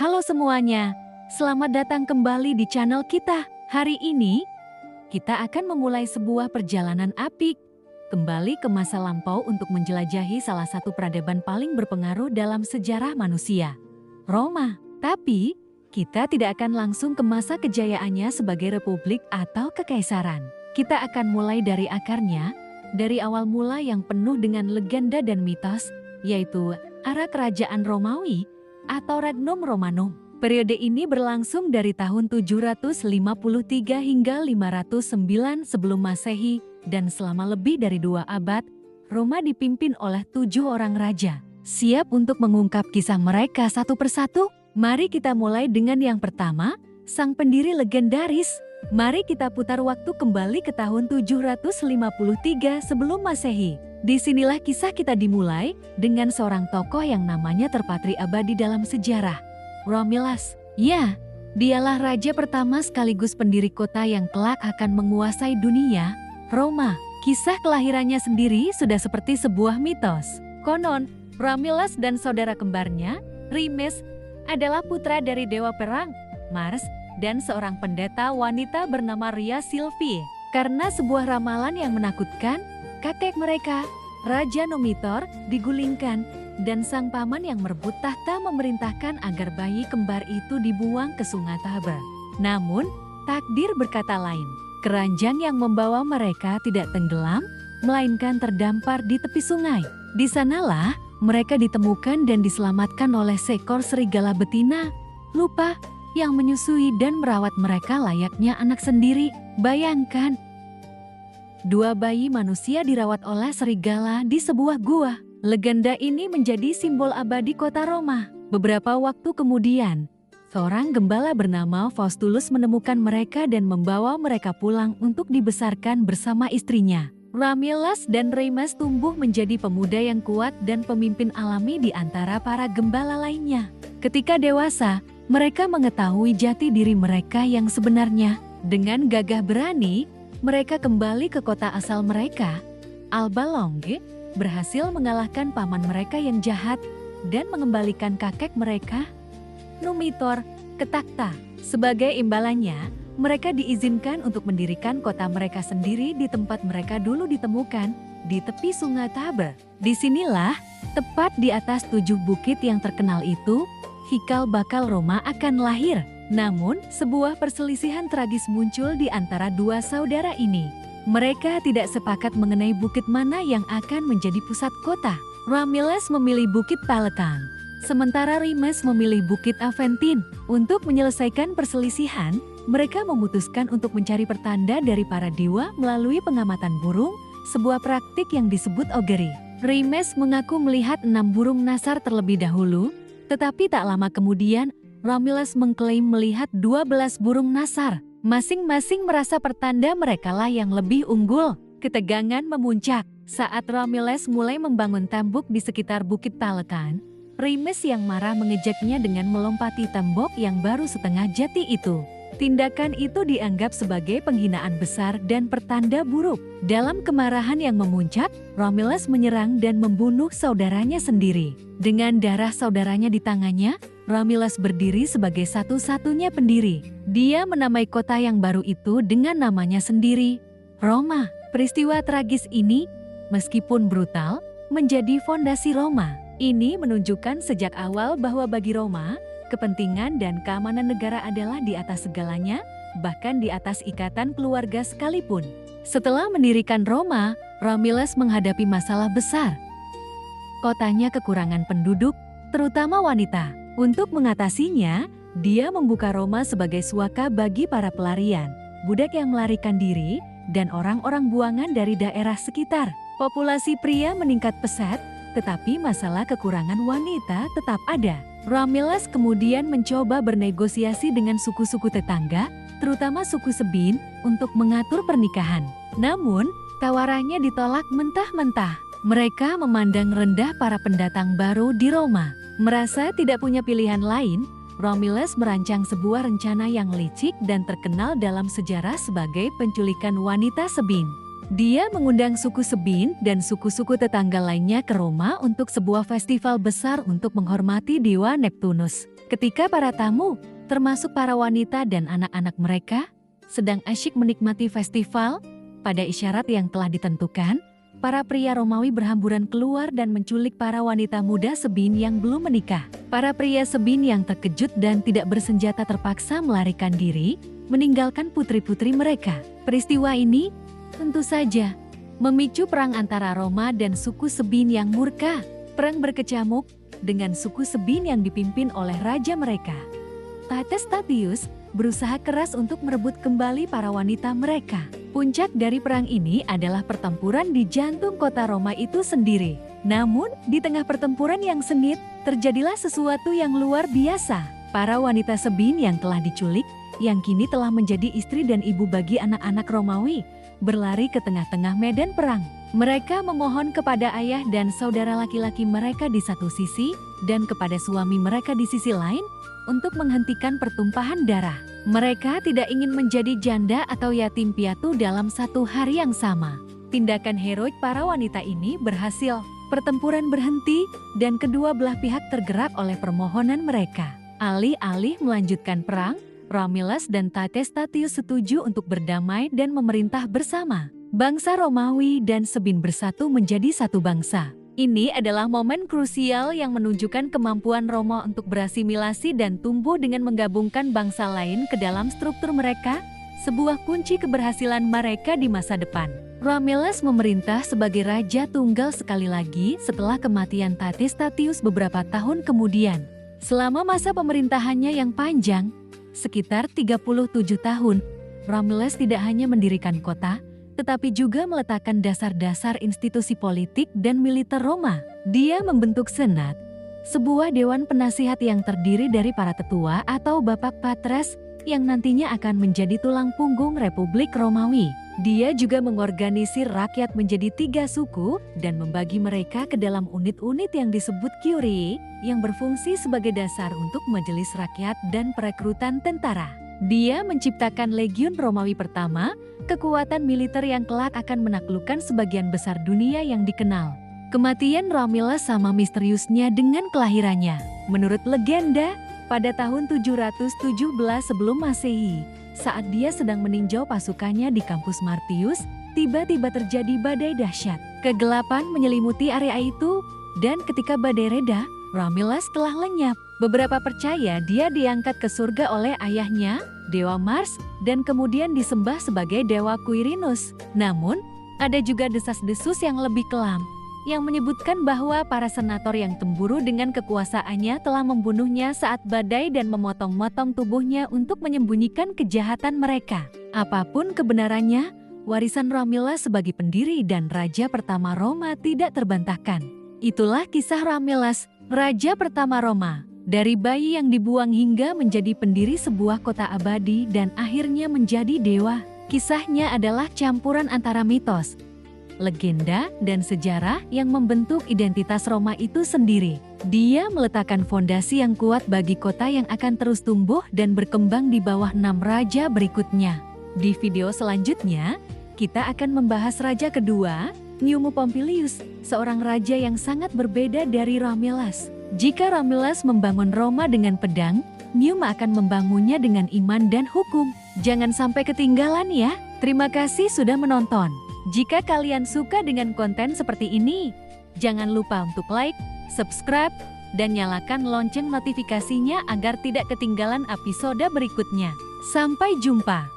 Halo semuanya, selamat datang kembali di channel kita. Hari ini, kita akan memulai sebuah perjalanan apik. Kembali ke masa lampau untuk menjelajahi salah satu peradaban paling berpengaruh dalam sejarah manusia, Roma. Tapi, kita tidak akan langsung ke masa kejayaannya sebagai republik atau kekaisaran. Kita akan mulai dari akarnya, dari awal mula yang penuh dengan legenda dan mitos, yaitu era kerajaan Romawi atau Regnum Romanum. Periode ini berlangsung dari tahun 753 hingga 509 sebelum Masehi, dan selama lebih dari 2 abad, Roma dipimpin oleh 7 orang raja. Siap untuk mengungkap kisah mereka satu persatu? Mari kita mulai dengan yang pertama, sang pendiri legendaris. Mari kita putar waktu kembali ke tahun 753 sebelum Masehi. Disinilah kisah kita dimulai dengan seorang tokoh yang namanya terpatri abadi dalam sejarah, Romulus. Ya, dialah raja pertama sekaligus pendiri kota yang kelak akan menguasai dunia, Roma. Kisah kelahirannya sendiri sudah seperti sebuah mitos. Konon, Romulus dan saudara kembarnya, Remus, adalah putra dari dewa perang, Mars, dan seorang pendeta wanita bernama Rhea Silvie. Karena sebuah ramalan yang menakutkan, kakek mereka, Raja Numitor, digulingkan, dan sang paman yang merebut tahta memerintahkan agar bayi kembar itu dibuang ke sungai Tiber. Namun, takdir berkata lain. Keranjang yang membawa mereka tidak tenggelam, melainkan terdampar di tepi sungai. Di sanalah mereka ditemukan dan diselamatkan oleh seekor serigala betina, lupa, yang menyusui dan merawat mereka layaknya anak sendiri. Bayangkan, 2 bayi manusia dirawat oleh serigala di sebuah gua. Legenda ini menjadi simbol abadi kota Roma. Beberapa waktu kemudian, seorang gembala bernama Faustulus menemukan mereka dan membawa mereka pulang untuk dibesarkan bersama istrinya. Romulus dan Remus tumbuh menjadi pemuda yang kuat dan pemimpin alami di antara para gembala lainnya. Ketika dewasa, mereka mengetahui jati diri mereka yang sebenarnya. Dengan gagah berani, mereka kembali ke kota asal mereka, Alba Longa, berhasil mengalahkan paman mereka yang jahat dan mengembalikan kakek mereka, Numitor, ke takhta. Sebagai imbalannya, mereka diizinkan untuk mendirikan kota mereka sendiri di tempat mereka dulu ditemukan, di tepi sungai Tiber. Disinilah, tepat di atas 7 bukit yang terkenal itu, Hikal bakal Roma akan lahir. Namun, sebuah perselisihan tragis muncul di antara 2 saudara ini. Mereka tidak sepakat mengenai bukit mana yang akan menjadi pusat kota. Romulus memilih bukit Palatine, sementara Remus memilih bukit Aventin. Untuk menyelesaikan perselisihan, mereka memutuskan untuk mencari pertanda dari para dewa melalui pengamatan burung, sebuah praktik yang disebut augury. Remus mengaku melihat 6 burung nasar terlebih dahulu, tetapi tak lama kemudian, Romulus mengklaim melihat 12 burung nasar. Masing-masing merasa pertanda merekalah yang lebih unggul. Ketegangan memuncak saat Romulus mulai membangun tembok di sekitar bukit Palatine. Remus yang marah mengejaknya dengan melompati tembok yang baru setengah jadi itu. Tindakan itu dianggap sebagai penghinaan besar dan pertanda buruk. Dalam kemarahan yang memuncak, Romulus menyerang dan membunuh saudaranya sendiri. Dengan darah saudaranya di tangannya, Romulus berdiri sebagai satu-satunya pendiri. Dia menamai kota yang baru itu dengan namanya sendiri, Roma. Peristiwa tragis ini, meskipun brutal, menjadi fondasi Roma. Ini menunjukkan sejak awal bahwa bagi Roma, kepentingan dan keamanan negara adalah di atas segalanya, bahkan di atas ikatan keluarga sekalipun. Setelah mendirikan Roma, Romulus menghadapi masalah besar. Kotanya kekurangan penduduk, terutama wanita. Untuk mengatasinya, dia membuka Roma sebagai suaka bagi para pelarian, budak yang melarikan diri, dan orang-orang buangan dari daerah sekitar. Populasi pria meningkat pesat, tetapi masalah kekurangan wanita tetap ada. Romulus kemudian mencoba bernegosiasi dengan suku-suku tetangga, terutama suku Sabin, untuk mengatur pernikahan. Namun, tawarannya ditolak mentah-mentah. Mereka memandang rendah para pendatang baru di Roma. Merasa tidak punya pilihan lain, Romulus merancang sebuah rencana yang licik dan terkenal dalam sejarah sebagai penculikan wanita Sabin. Dia mengundang suku Sabin dan suku-suku tetangga lainnya ke Roma untuk sebuah festival besar untuk menghormati dewa Neptunus. Ketika para tamu, termasuk para wanita dan anak-anak mereka, sedang asyik menikmati festival, pada isyarat yang telah ditentukan, para pria Romawi berhamburan keluar dan menculik para wanita muda Sabine yang belum menikah. Para pria Sabine yang terkejut dan tidak bersenjata terpaksa melarikan diri, meninggalkan putri-putri mereka. Peristiwa ini, tentu saja, memicu perang antara Roma dan suku Sabine yang murka. Perang berkecamuk dengan suku Sabine yang dipimpin oleh raja mereka. Titus Statius berusaha keras untuk merebut kembali para wanita mereka. Puncak dari perang ini adalah pertempuran di jantung kota Roma itu sendiri. Namun, di tengah pertempuran yang sengit, terjadilah sesuatu yang luar biasa. Para wanita Sabine yang telah diculik, yang kini telah menjadi istri dan ibu bagi anak-anak Romawi, berlari ke tengah-tengah medan perang. Mereka memohon kepada ayah dan saudara laki-laki mereka di satu sisi, dan kepada suami mereka di sisi lain, untuk menghentikan pertumpahan darah. Mereka tidak ingin menjadi janda atau yatim piatu dalam satu hari yang sama. Tindakan heroik para wanita ini berhasil. Pertempuran berhenti, dan kedua belah pihak tergerak oleh permohonan mereka. Alih-alih melanjutkan perang, Romulus dan Titus Statius setuju untuk berdamai dan memerintah bersama. Bangsa Romawi dan Sabine bersatu menjadi satu bangsa. Ini adalah momen krusial yang menunjukkan kemampuan Roma untuk berasimilasi dan tumbuh dengan menggabungkan bangsa lain ke dalam struktur mereka, sebuah kunci keberhasilan mereka di masa depan. Romulus memerintah sebagai raja tunggal sekali lagi setelah kematian Titus Statius beberapa tahun kemudian. Selama masa pemerintahannya yang panjang, sekitar 37 tahun, Romulus tidak hanya mendirikan kota, tetapi juga meletakkan dasar-dasar institusi politik dan militer Roma. Dia membentuk senat, sebuah dewan penasihat yang terdiri dari para tetua atau bapak patres yang nantinya akan menjadi tulang punggung Republik Romawi. Dia juga mengorganisir rakyat menjadi 3 suku dan membagi mereka ke dalam unit-unit yang disebut curie, yang berfungsi sebagai dasar untuk majelis rakyat dan perekrutan tentara. Dia menciptakan Legiun Romawi pertama, kekuatan militer yang kelak akan menaklukkan sebagian besar dunia yang dikenal. Kematian Romulus sama misteriusnya dengan kelahirannya. Menurut legenda, pada tahun 717 sebelum Masehi, saat dia sedang meninjau pasukannya di kampus Martius, tiba-tiba terjadi badai dahsyat. Kegelapan menyelimuti area itu, dan ketika badai reda, Romulus telah lenyap. Beberapa percaya dia diangkat ke surga oleh ayahnya, Dewa Mars, dan kemudian disembah sebagai Dewa Quirinus. Namun, ada juga desas-desus yang lebih kelam, yang menyebutkan bahwa para senator yang cemburu dengan kekuasaannya telah membunuhnya saat badai dan memotong-motong tubuhnya untuk menyembunyikan kejahatan mereka. Apapun kebenarannya, warisan Romulus sebagai pendiri dan raja pertama Roma tidak terbantahkan. Itulah kisah Romulus, raja pertama Roma. Dari bayi yang dibuang hingga menjadi pendiri sebuah kota abadi dan akhirnya menjadi dewa. Kisahnya adalah campuran antara mitos, legenda, dan sejarah yang membentuk identitas Roma itu sendiri. Dia meletakkan fondasi yang kuat bagi kota yang akan terus tumbuh dan berkembang di bawah 6 raja berikutnya. Di video selanjutnya, kita akan membahas raja kedua, Numa Pompilius, seorang raja yang sangat berbeda dari Romulus. Jika Romulus membangun Roma dengan pedang, Numa akan membangunnya dengan iman dan hukum. Jangan sampai ketinggalan ya. Terima kasih sudah menonton. Jika kalian suka dengan konten seperti ini, jangan lupa untuk like, subscribe, dan nyalakan lonceng notifikasinya agar tidak ketinggalan episode berikutnya. Sampai jumpa.